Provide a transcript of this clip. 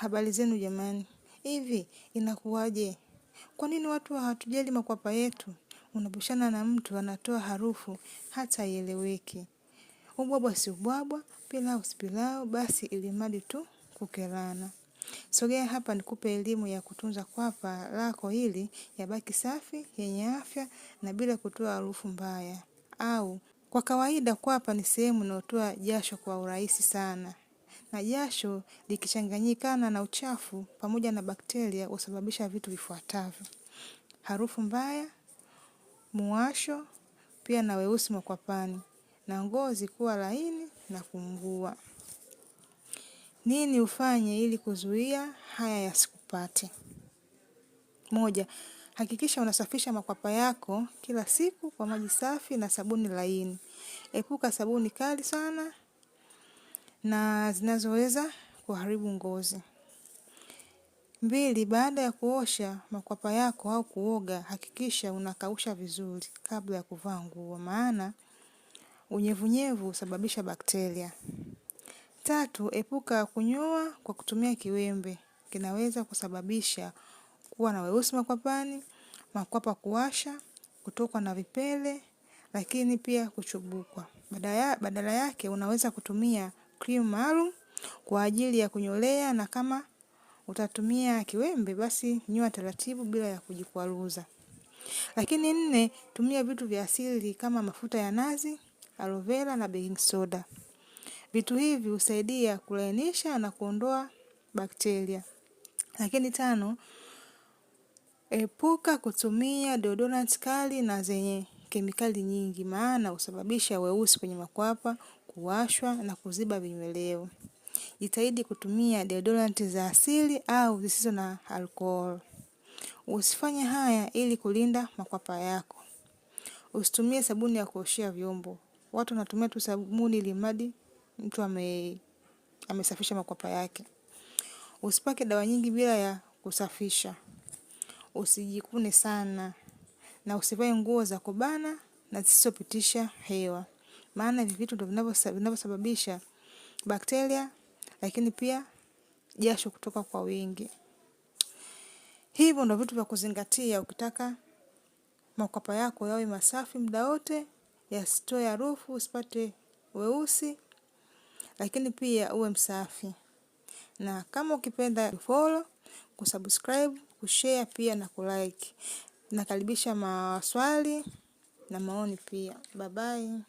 Habari zenu jamani. Hivi inakuwaje? Kwa nini watu hawatujali makwapa yetu? Unabishana na mtu anatoa harufu hata haieleweki. Ubwabwa si ubwabwa, pilau si pilau, basi ilimradi tu kukerana. Sogea hapa nikupe elimu ya kutunza kwapa lako ili yabaki safi, yenye afya na bila kutoa harufu mbaya. Au kwa kawaida kwapa ni sehemu inayotoa jasho kwa urahisi sana. Na jasho likichanganyikana na uchafu pamoja na bakteria husababisha vitu vifuatavyo: harufu mbaya, muwasho, pia na weusi makwapani, na ngozi kuwa laini na kuungua. Nini ufanye ili kuzuia haya yasikupate? 1. Hakikisha unasafisha makwapa yako kila siku kwa maji safi na sabuni laini. Epuka sabuni kali sana na zinazoweza kuharibu ngozi. 2. Baada ya kuosha makwapa yako au kuoga, hakikisha unakausha vizuri kabla ya kuvaa nguo, maana unyevunyevu husababisha bakteria. 3. Epuka kunyoa kwa kutumia kiwembe. Kinaweza kusababisha kuwa na weusi makwapani, makwapa kuwasha, kutokwa na vipele, lakini pia kuchubukwa. Badala yake unaweza kutumia cream maalum kwa ajili ya kunyolea, na kama utatumia kiwembe basi nyoa taratibu bila ya kujikwaruza. Lakini 4, tumia vitu vya asili kama mafuta ya nazi, aloe vera na baking soda. Vitu hivi husaidia kulainisha na kuondoa bakteria. Lakini 5, epuka kutumia deodorant kali na zenye kemikali nyingi, maana husababisha weusi kwenye makwapa, kuwashwa na kuziba vinyweleo. Jitahidi kutumia deodorant za asili au zisizo na alcohol. Usifanye haya ili kulinda makwapa yako. Usitumie sabuni ya kuoshea vyombo. Watu wanatumia tu sabuni ili mradi mtu amesafisha makwapa yake. Usipake dawa nyingi bila ya kusafisha. Usijikune sana na usivae nguo za kubana na zisizopitisha hewa, maana hivi vitu ndio vinavyosababisha bakteria, lakini pia jasho kutoka kwa wingi. Hivyo ndio vitu vya kuzingatia ukitaka makwapa yako yawe masafi muda wote, yasitoe harufu, usipate weusi, lakini pia uwe msafi. Na kama ukipenda follow, kusubscribe, kushare pia na kulike. Nakaribisha maswali na maoni pia. Bye bye.